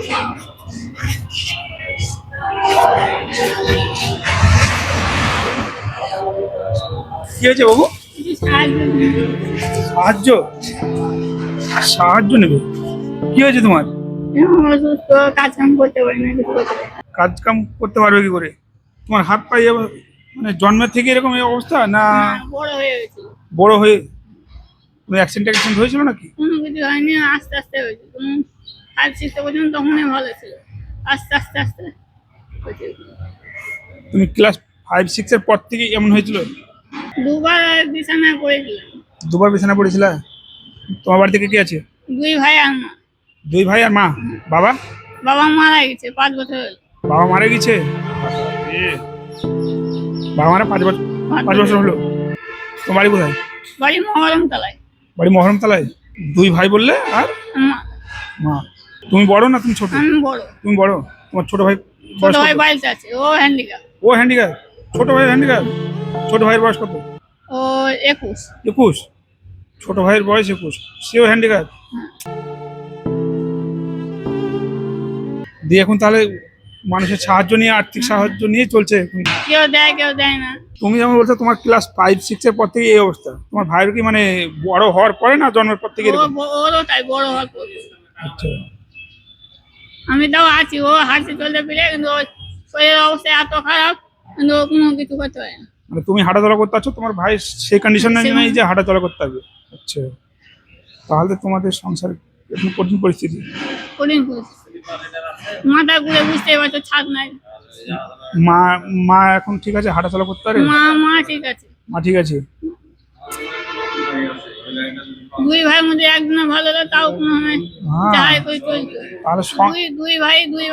কি হয়েছে বাবু? সাহায্য সাহায্য নেবে? কি হয়েছে তোমার? কাজ কাম করতে পারি না। কাজ কাম করতে পারবে কি করে? তোমার হাত পায়ে মানে জন্মের থেকে এরকম এই অবস্থা না বড় হয়ে গেছে। বড় হয়ে তুমি অ্যাক্সিডেন্ট হয়েছিল নাকি? কোনো কিছু হয়নি, আস্তে আস্তে হয়েছে। তুমি কাজ শিখতে পর্যন্ত তখনই ভালো ছিল, আস্তে আস্তে আস্তে হয়েছে। তুমি ক্লাস 5-6 এর পর থেকে এমন হয়েছিল? দুবার বিছানায় পড়েছিলাম। দুবার বিছানা পড়েছিল? তোমার বাড়ি থেকে কি আছে? 2 ভাই আর মা। 2 ভাই আর মা? বাবা? বাবা মারা গেছে 5 বছর হলো। বাবা মারা গেছে? বাবা মারা 5 বছর হলো। তোমার বাড়ি কোথায়? বাড়ি মহরম তলায়। বাড়ি মহরম তলায়। 2 ভাই বললে আর মা। মা। তুমি বড় না তুমি ছোট? আমি বড়। তুমি বড়। তোমার ছোট ভাই ছোট ভাই বাইরে আছে, ও হ্যান্ডিক্যাপ। ও হ্যান্ডিক্যাপ? ছোট ভাই হ্যান্ডিক্যাপ? ছোট ভাইয়ের বয়স কত? ও 21। 21? ছোট ভাইয়ের বয়স 21, সেও হ্যান্ডিক্যাপ? দিয়ে এখন তাহলে মানুষের সাহায্য নিয়ে, আর্থিক সাহায্য নিয়ে চলছে এখন। কেউ দেয় কেউ দেয় না। তুমি যেমন বলছো তোমার ক্লাস 5-6 এর পর থেকে এই অবস্থা, তোমার ভাইয়ের কি মানে বড় হওয়ার পরে না জন্মের পর থেকে এরকম? ওরও তাই, বড় হওয়ার পর। আচ্ছা। আমি তাও আছি, ও হাঁটতে চলতে পেরে, কিন্তু ওর শরীরের অবস্থা এত খারাপ, কিন্তু ও কোনো কিছু করতে পারে না। মানে তুমি হাঁটাচলা করতে পারছো, তোমার ভাই সেই কন্ডিশন নেই যে হাঁটাচলা করতে পারবে? আচ্ছা, তাহলে তোমাদের সংসার এখন কঠিন পরিস্থিতি। কঠিন পরিস্থিতি। মাথা ঘুরে বুঝতে পারছো, ছাদ নাই। মা মা এখন ঠিক আছে, হাঁটাচলা করতে পারে? মা ঠিক আছে। মা ঠিক আছে। 2 ভাইয়ের মধ্যে একজনের ভালো হলো, তাও কোনো হয় হ্যাঁ। যাই করে চলছে। তাহলে দুই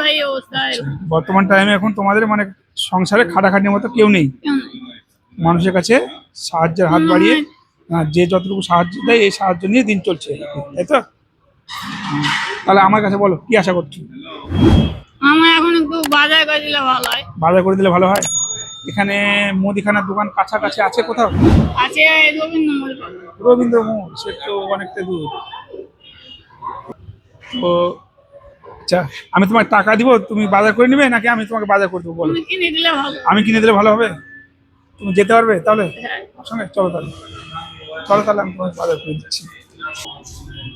ভাই অবস্থা এরকম। বর্তমান টাইমে এখন তোমাদের মানে সংসারে খাটাখাটির মতো কেউ নেই। কেউ নাই। মানুষের কাছে সাহায্যের হাত বাড়িয়ে যে যতটুকু সাহায্য দেয় এই সাহায্য নিয়ে দিন চলছে, তাই তো? তাহলে আমার কাছে বলো কি আশা করছো? আমার এখন একটু বাজার করে দিলে ভালো হয়। বাজার করে দিলে ভালো হয়। এখানে মুদিখানার দোকান কাছাকাছি আছে কোথাও? আছে রবীন্দ্র মোড়। রবীন্দ্র মোড়, সে তো অনেকটা দূর। তো আচ্ছা, আমি তোমাকে টাকা দিব, তুমি বাজার করে নিবে নাকি আমি তোমাকে বাজার করে দেবো বলো? তুমি কিনে দিলে ভালো। আমি কিনে দিলে ভালো হবে? তুমি যেতে পারবে তাহলে হ্যাঁ। আমার সঙ্গে? চলো তাহলে, চলো তাহলে আমি তোমাকে বাজার করে দিচ্ছি।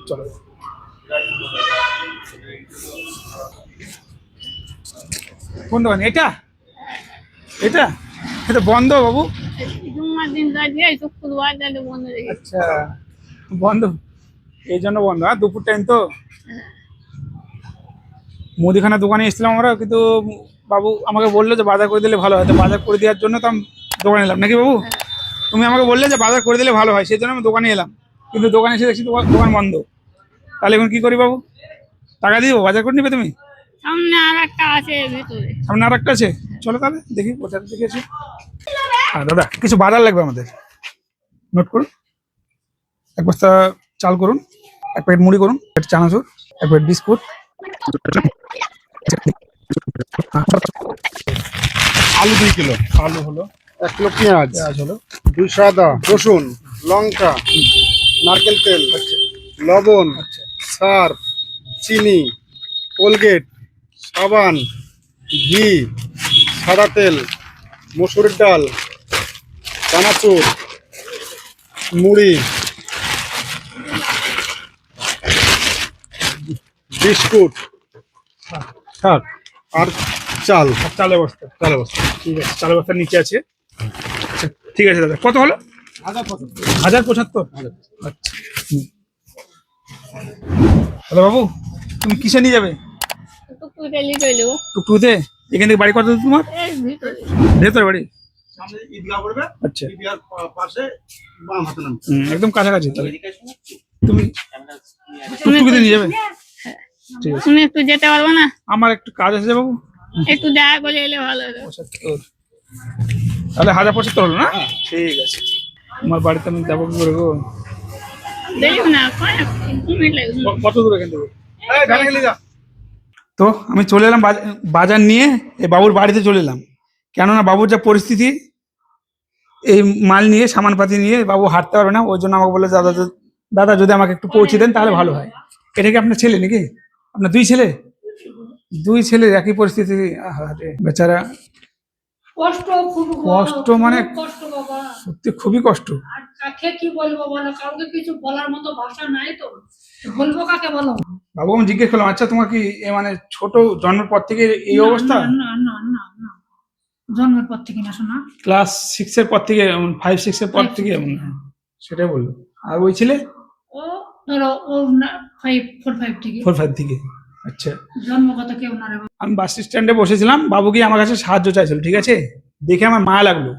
চলো। কোন দোকান এটা? এটা এটা বন্ধ বাবু? জুম্মার দিন দিয়ে শুক্রবার তাহলে বন্ধ রেখে। আচ্ছা, বন্ধ এই জন্য বন্ধ। হ্যাঁ, দুপুর টাইম তো। মুদিখানা দোকানে এসেছিলাম আমরা, কিন্তু বাবু আমাকে বললো যে বাজার করে দিলে ভালো হয়, তো বাজার করে দেওয়ার জন্য তো আমি দোকানে এলাম নাকি বাবু? তুমি আমাকে বললে যে বাজার করে দিলে ভালো হয়, সেই জন্য আমি দোকানে এলাম, কিন্তু দোকানে এসে দেখছি দোকান বন্ধ। তাহলে এখন কি করি বাবু? টাকা দিব, বাজার করে নিবে তুমি? সামনে আর একটা আছে ভিতরে। সামনে আর একটা আছে, চলো তাহলে দেখি কোথায় দেখেছি। হ্যাঁ দাদা, কিছু বাজার লাগবে আমাদের, নোট করুন। 1 বস্তা চাল করুন, 1 প্যাকেট মুড়ি করুন, 1 চানাচুর, 1 প্যাকেট বিস্কুট, আলু 2 কিলো, আলু হলো, 1 কিলো পেঁয়াজ হলো, 2 আদা, রসুন, লঙ্কা, নারকেল তেল, লবণ, সার্ফ, চিনি, কোলগেট, সাবান, ঘি, সাদা তেল, মসুরের ডাল, চানাচুর, মুড়ি, বিস্কুট, শাক আর চাল। চালের বস্তা। চালের বস্তা। ঠিক আছে, চালের বস্তার নিচে আছে। আচ্ছা ঠিক আছে দাদা, কত হলো? 1075। আচ্ছা, হ্যালো বাবু, তুমি কিসে নিয়ে যাবে? টুকটুকে লিখে নেবো। টুকটুকিতে? এখান থেকে বাড়ি কত দূর তোমার? এই ভিতরে। ভেতরে বাড়ি? সামনে ঈদগাহ পড়বে, আচ্ছা, ঈদগাহর পাশে বাম হাতে নাম। একদম কাছাকাছি। তাহলে তুমি টুকটুকিতে নিয়ে যাবে? ঠিক আছে। তুমি একটু যেতে পারবো না? আমার একটু কাজ আছে বাবু। একটু দেখা করে এলে ভালো হতো। 75, তাহলে 1075 হলো না? ঠিক আছে। আমার বাড়িতে আমি যাবো কি করে গো? দেখো না, 2 মিনিট লাগবে। কত দূর এখান থেকে? তো আমি চলে এলাম বাজার নিয়ে, এই বাবুর বাড়িতে চলে এলাম। কেননা বাবুর যা পরিস্থিতি, এই মাল নিয়ে, সামানপাতি নিয়ে বাবু হাঁটতে পারবে না। ওই জন্য আমাকে বললো দাদা যদি আমাকে একটু পৌঁছে দেন তাহলে ভালো হয়। এটা কি আপনার ছেলে নাকি? আপনার 2 ছেলে? দুই ছেলের একই পরিস্থিতি, আহারে বেচারা, কষ্ট খুব কষ্ট মানে খুব কষ্ট বাবা। সত্যি খুবই কষ্ট। আর কাকে কি বলবো বলো, কাউকে কিছু বলার মতো ভাষা নাই তো, বলবো কাকে বলো? বাবু আমি জিজ্ঞেস করলাম, আচ্ছা তোমার কি মানে ছোট জন্মের পর থেকে এই না, অবস্থা? না না না না না, জন্মের পর থেকে না শোনা, ক্লাস 6 এর পর থেকে, 5-6 এর পর থেকে এমন? সেটাই বললো। আর ওই ছেলে ও ধরো ও 4-5 থেকে, 4-5 থেকে। আচ্ছা, জন্মগত কেউ না রে বাবা। আমি বাস স্ট্যান্ডে বসেছিলাম, বাবু গিয়ে আমার কাছে সাহায্য চাইছিল, ঠিক আছে, দেখে আমার মায়া লাগলো,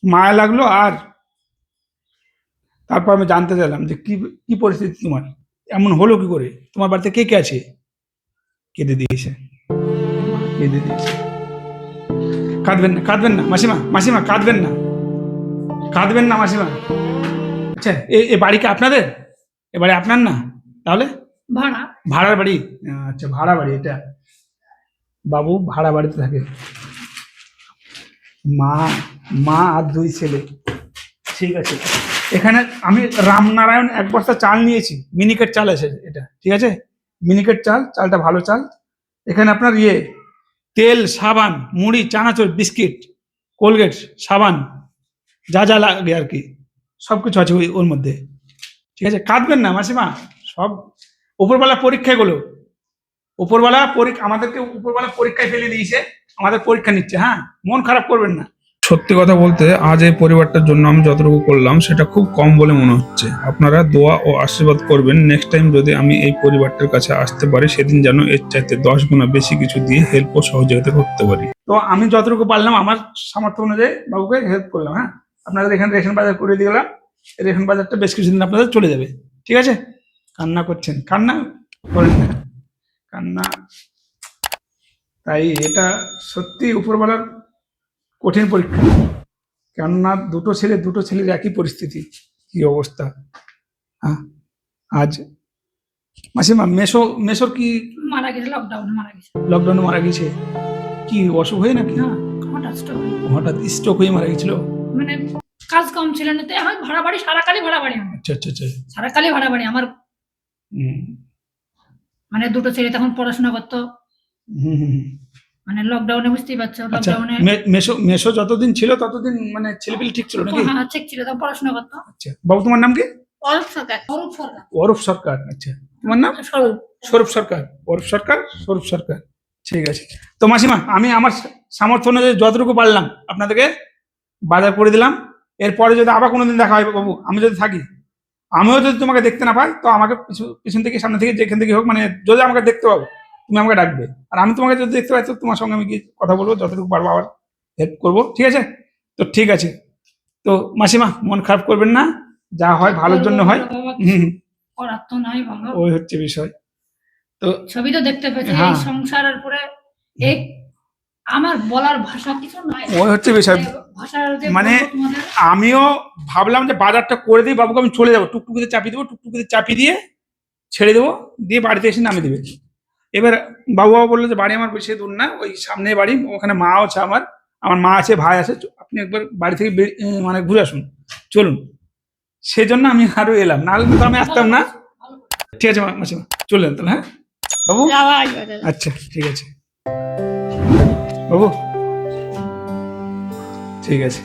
মায়া লাগলো। আর তারপর আমি জানতে চাইলাম যে কি কি পরিস্থিতি তোমার, এমন হলো কি করে, তোমার বাড়িতে কে কে আছে? কেঁদে দিয়েছে, কেঁদে দিয়েছে। কাঁদবেন না, কাঁদবেন না মাসিমা, মাসিমা কাঁদবেন না, কাঁদবেন না মাসিমা। আচ্ছা এ বাড়ি কি আপনাদের? এ বাড়ি আপনার না? তাহলে ভাড়া, ভাড়ার বাড়ি? আচ্ছা ভাড়া বাড়ি এটা। বাবু ভাড়া বাড়িতে থাকে, মা মা আর দুই ছেলে। ঠিক আছে, এখানে আমি রামনারায়ণ 1 বস্তা চাল নিয়েছি, মিনিকেট চাল আছে এটা, ঠিক আছে, মিনিকেট চাল, চালটা ভালো চাল। এখানে আপনার তেল, সাবান, মুড়ি, চানাচুর, বিস্কিট, কোলগেট, সাবান, যা যা লাগে আর কি, সব কিছু আছে ওর মধ্যে, ঠিক আছে। কাঁদবেন না মাসিমা, সব উপরবেলা পরীক্ষা গুলো, উপরবেলা আমাদেরকে উপরবেলা পরীক্ষায় ফেলে দিয়েছে, আমাদের পরীক্ষা নিচ্ছে, হ্যাঁ, মন খারাপ করবেন না। সত্যি কথা বলতে আজ এই পরিবারটার জন্য আমি যতটুকু করলাম সেটা খুব কম বলে মনে হচ্ছে। আপনারা দোয়া ও আশীর্বাদ করবেন, নেক্সট টাইম যদি আমি এই পরিবারটার কাছে আসতে পারি সেদিন যেন এর চাইতে 10 গুণা বেশি কিছু দিয়ে হেল্প ও সহযোগিতা করতে পারি। তো আমি যতটুকু পারলাম আমার সামর্থ্য অনুযায়ী বাবুকে হেল্প করলাম, হ্যাঁ। আপনাদের এখানে রেশন বাজার করে দিয়ে গেলাম, এই রেশন বাজারটা বেশ কিছুদিন আপনাদের চলে যাবে, ঠিক আছে। কান্না করছেন, কান্না করেন না, কান্না। তাই এটা সত্যি উপরবেলার কঠিন পরীক্ষা, কেননা দুটো ছেলের একই পরিস্থিতি, কি অবস্থা। হ্যাঁ, আজ মাসিমা মেসোর কি মারা গেছে, লকডাউনে মারা গেছে। লকডাউনে মারা গেছে? কি অসুখ হয়ে নাকি? হ্যাঁ, হঠাৎ stroke হলো। হঠাৎ স্ট্রোক হয়ে মারা গেছিল? মানে কাজ কম ছিল না তো, এখন ভাড়া বাড়ি, সারাকালি ভাড়া বাড়ি আমার, আচ্ছা আচ্ছা আচ্ছা। সারাকালি ভাড়া বাড়ি আমার। হুম মানে দুটো ছেলে তখন পড়াশোনা করতো, হুম হুম। মানে লকডাউনে বুঝতেই পারছো, আচ্ছা, লকডাউনে মেসো যতদিন ছিল ততদিন মানে ছেলেপিলে ঠিক ছিল নাকি? হ্যাঁ ঠিক ছিল, তখন পড়াশোনা করতো। আচ্ছা, বাবু তোমার নাম কি? অরূপ সরকার। অরূপ সরকার, অরূপ সরকার। আচ্ছা, তোমার নাম? স্বরূপ। স্বরূপ সরকার, অরূপ সরকার, স্বরূপ সরকার। ঠিক আছে। তো মাসিমা আমি আমার সামর্থ্য অনুযায়ী যতটুকু পারলাম আপনাদেরকে বাজার করে দিলাম। এরপরে যদি আবার কোনোদিন দেখা হয় বাবু, আমি যদি থাকি, আমিও যদি তোমাকে দেখতে না পাই, তো আমাকে পিছন থেকে সামনে থেকে যেখান থেকে হোক, মানে যদি আমাকে দেখতে পাবো তুমি আমাকে ডাকবে, আর আমি তোমাকে যদি দেখতে পাই তো তোমার সঙ্গে আমি গিয়ে কথা বলবো, যতটুকু পারবো আবার হেল্প করবো, ঠিক আছে। তো ঠিক আছে, তো মাসিমা মন খারাপ করবেন না, যা হয় ভালোর জন্য হয়। হুম, করার তো নাই ভালো, ওই হচ্ছে বিষয়। তো ছবি তো দেখতে পেয়েছি, হ্যাঁ। এই সংসারের পরে এই আমার বলার ভাষা কিছু নাই, ওই হচ্ছে বিষয়। ভাষার যে মানে বলবো তোমাদের, আমিও ভাবলাম যে বাজারটা করে দিই বাবুকে, আমি চলে যাবো, টুকটুকিতে চাপিয়ে দেবো, টুকটুকিতে চাপিয়ে দিয়ে ছেড়ে দেবো, দিয়ে বাড়িতে এসে নামিয়ে দেবে। এবার বাবু বললো যে বাড়ি আমার বেশি দূর না, ওই সামনে বাড়ি, ওখানে মা আছে, আমার মা আছে, ভাই আছে, আপনি একবার বাড়ি থেকে মানে ঘুরে আসুন, চলুন। সেজন্য আমি আরো এলাম, নাহলে তো আমি আসতাম না। ঠিক আছে মাসিমা, চললেন তাহলে, হ্যাঁ বাবু? যাওয়া আসবে দাদা। আচ্ছা ঠিক আছে বাবু, ঠিক আছে।